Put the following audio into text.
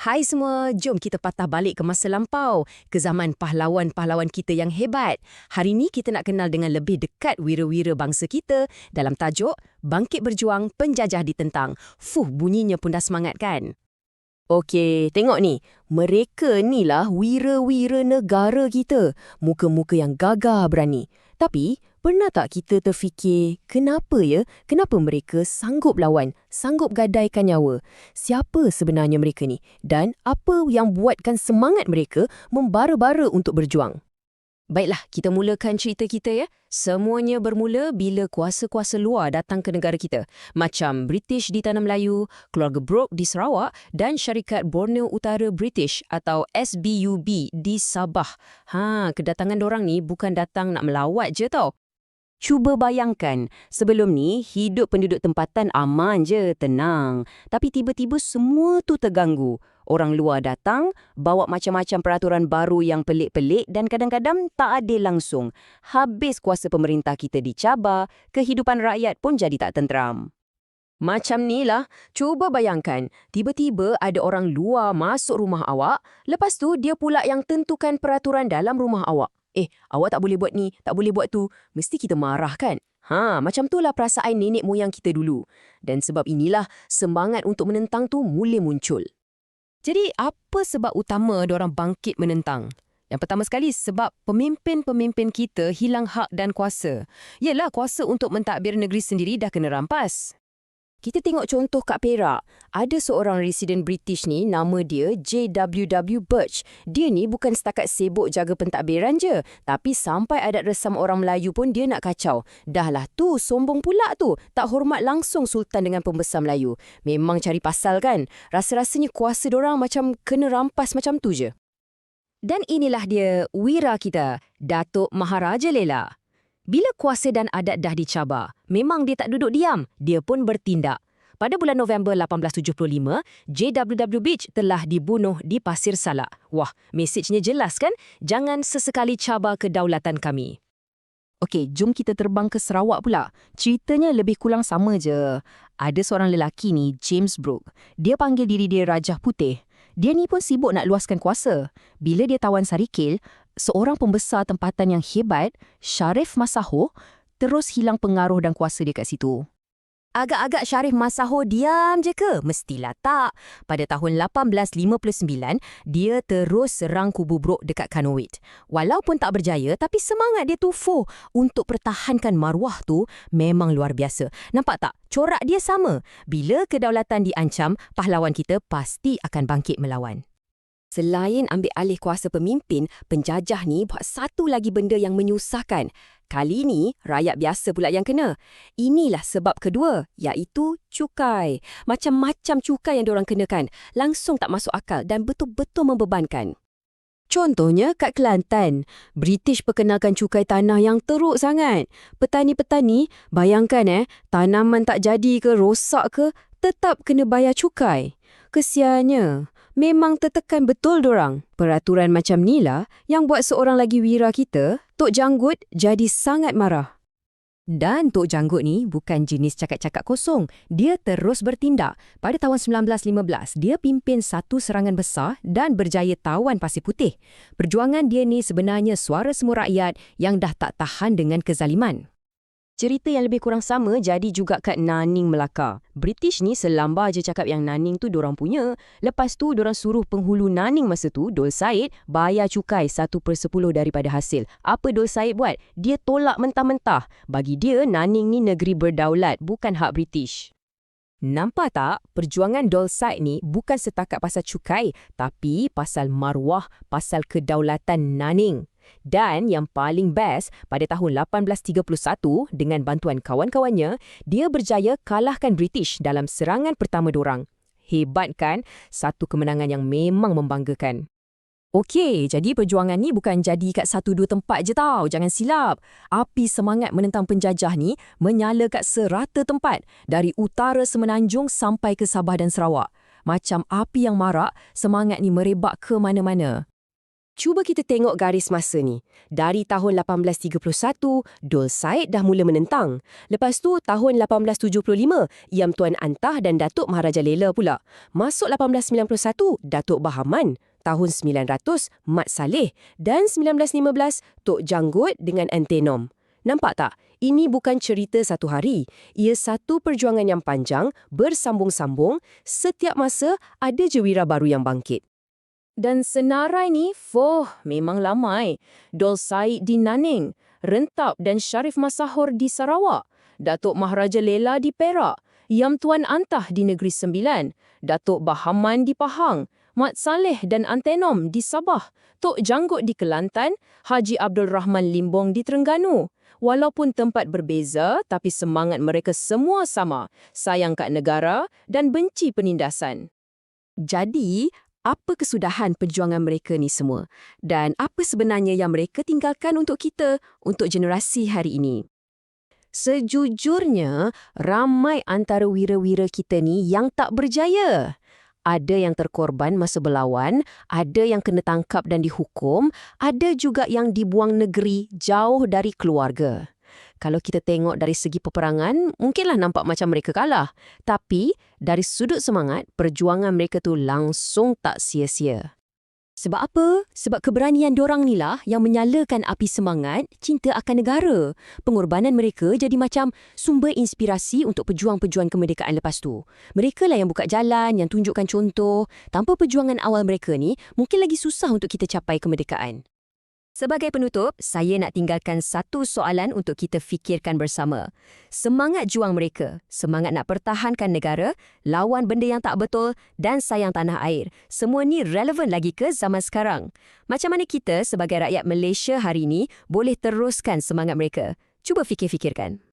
Hai semua, jom kita patah balik ke masa lampau, ke zaman pahlawan-pahlawan kita yang hebat. Hari ini kita nak kenal dengan lebih dekat wira-wira bangsa kita dalam tajuk Bangkit Berjuang Penjajah Ditentang. Bunyinya pun dah semangat kan? Okey, tengok ni. Mereka ni lah wira-wira negara kita. Muka-muka yang gagah berani. Tapi, pernah tak kita terfikir, kenapa ya? Kenapa mereka sanggup lawan, sanggup gadaikan nyawa? Siapa sebenarnya mereka ni? Dan apa yang buatkan semangat mereka membara-bara untuk berjuang? Baiklah, kita mulakan cerita kita ya. Semuanya bermula bila kuasa-kuasa luar datang ke negara kita. Macam British di Tanah Melayu, keluarga Brooke di Sarawak dan syarikat Borneo Utara British atau SBUB di Sabah. Kedatangan dorang ni bukan datang nak melawat je tau. Cuba bayangkan, sebelum ni hidup penduduk tempatan aman je, tenang. Tapi tiba-tiba semua tu terganggu. Orang luar datang, bawa macam-macam peraturan baru yang pelik-pelik dan kadang-kadang tak adil langsung. Habis kuasa pemerintah kita dicabar, kehidupan rakyat pun jadi tak tenteram. Macam ni lah, cuba bayangkan, tiba-tiba ada orang luar masuk rumah awak, lepas tu dia pula yang tentukan peraturan dalam rumah awak. Awak tak boleh buat ni, tak boleh buat tu. Mesti kita marah kan? Macam itulah perasaan nenek moyang kita dulu. Dan sebab inilah semangat untuk menentang tu mula muncul. Jadi, apa sebab utama diorang bangkit menentang? Yang pertama sekali, sebab pemimpin-pemimpin kita hilang hak dan kuasa. Yelah, kuasa untuk mentadbir negeri sendiri dah kena rampas. Kita tengok contoh kat Perak. Ada seorang residen British ni, nama dia J.W.W. Birch. Dia ni bukan setakat sibuk jaga pentadbiran je, tapi sampai adat resam orang Melayu pun dia nak kacau. Dahlah tu, sombong pula tu. Tak hormat langsung Sultan dengan pembesar Melayu. Memang cari pasal kan? Rasa-rasanya kuasa dorang macam kena rampas macam tu je. Dan inilah dia, wira kita, Datuk Maharaja Lela. Bila kuasa dan adat dah dicabar, memang dia tak duduk diam, dia pun bertindak. Pada bulan November 1875, J.W.W. Birch telah dibunuh di Pasir Salak. Wah, mesejnya jelas kan? Jangan sesekali cabar kedaulatan kami. Okey, jom kita terbang ke Sarawak pula. Ceritanya lebih kurang sama je. Ada seorang lelaki ni, James Brooke. Dia panggil diri dia Rajah Putih. Dia ni pun sibuk nak luaskan kuasa. Bila dia tawan Sarikil, seorang pembesar tempatan yang hebat, Sharif Masaho, terus hilang pengaruh dan kuasa dia kat situ. Agak-agak Sharif Masaho diam je ke? Mestilah tak. Pada tahun 1859, dia terus serang kubu Brooke dekat Kanowit. Walaupun tak berjaya, tapi semangat dia tufuh untuk pertahankan maruah tu memang luar biasa. Nampak tak? Corak dia sama. Bila kedaulatan diancam, pahlawan kita pasti akan bangkit melawan. Selain ambil alih kuasa pemimpin, penjajah ni buat satu lagi benda yang menyusahkan. Kali ni, rakyat biasa pula yang kena. Inilah sebab kedua, iaitu cukai. Macam-macam cukai yang diorang kenakan. Langsung tak masuk akal dan betul-betul membebankan. Contohnya kat Kelantan, British perkenalkan cukai tanah yang teruk sangat. Petani-petani, bayangkan tanaman tak jadi ke rosak ke, tetap kena bayar cukai. Kesiannya, memang tertekan betul dorang. Peraturan macam ni lah yang buat seorang lagi wira kita, Tok Janggut, jadi sangat marah. Dan Tok Janggut ni bukan jenis cakap-cakap kosong. Dia terus bertindak. Pada tahun 1915, dia pimpin satu serangan besar dan berjaya tawan Pasir Putih. Perjuangan dia ni sebenarnya suara semua rakyat yang dah tak tahan dengan kezaliman. Cerita yang lebih kurang sama jadi juga kat Naning, Melaka. British ni selambar je cakap yang Naning tu dorang punya. Lepas tu dorang suruh penghulu Naning masa tu, Dol Said, bayar cukai 1/10 daripada hasil. Apa Dol Said buat? Dia tolak mentah-mentah. Bagi dia, Naning ni negeri berdaulat, bukan hak British. Nampak tak? Perjuangan Dol Said ni bukan setakat pasal cukai, tapi pasal maruah, pasal kedaulatan Naning. Dan yang paling best, pada tahun 1831, dengan bantuan kawan-kawannya, dia berjaya kalahkan British dalam serangan pertama dorang. Hebat kan? Satu kemenangan yang memang membanggakan. Okey, jadi perjuangan ni bukan jadi kat 1-2 tempat je tau. Jangan silap. Api semangat menentang penjajah ni menyala kat serata tempat. Dari utara Semenanjung sampai ke Sabah dan Sarawak. Macam api yang marak, semangat ni merebak ke mana-mana. Cuba kita tengok garis masa ni. Dari tahun 1831, Dol Said dah mula menentang. Lepas tu, tahun 1875, Yam Tuan Antah dan Datuk Maharaja Lela pula. Masuk 1891, Datuk Bahaman. Tahun 900, Mat Saleh. Dan 1915, Tok Janggut dengan Antenom. Nampak tak? Ini bukan cerita satu hari. Ia satu perjuangan yang panjang, bersambung-sambung. Setiap masa, ada je wira baru yang bangkit. Dan senarai ni, memang lamai. Dol Said di Naning, Rentap dan Syarif Masahur di Sarawak, Datuk Maharaja Lela di Perak, Yam Tuan Antah di Negeri Sembilan, Datuk Bahaman di Pahang, Mat Saleh dan Antenom di Sabah, Tok Janggut di Kelantan, Haji Abdul Rahman Limbong di Terengganu. Walaupun tempat berbeza, tapi semangat mereka semua sama, sayang kat negara dan benci penindasan. Jadi, apa kesudahan perjuangan mereka ni semua? Dan apa sebenarnya yang mereka tinggalkan untuk kita, untuk generasi hari ini? Sejujurnya, ramai antara wira-wira kita ni yang tak berjaya. Ada yang terkorban masa berlawan, ada yang kena tangkap dan dihukum, ada juga yang dibuang negeri jauh dari keluarga. Kalau kita tengok dari segi peperangan, mungkinlah nampak macam mereka kalah. Tapi, dari sudut semangat, perjuangan mereka tu langsung tak sia-sia. Sebab apa? Sebab keberanian dorang ni lah yang menyalakan api semangat, cinta akan negara. Pengorbanan mereka jadi macam sumber inspirasi untuk pejuang-pejuang kemerdekaan lepas tu. Mereka lah yang buka jalan, yang tunjukkan contoh. Tanpa perjuangan awal mereka ni, mungkin lagi susah untuk kita capai kemerdekaan. Sebagai penutup, saya nak tinggalkan satu soalan untuk kita fikirkan bersama. Semangat juang mereka, semangat nak pertahankan negara, lawan benda yang tak betul dan sayang tanah air. Semua ni relevan lagi ke zaman sekarang? Macam mana kita sebagai rakyat Malaysia hari ini boleh teruskan semangat mereka? Cuba fikir-fikirkan.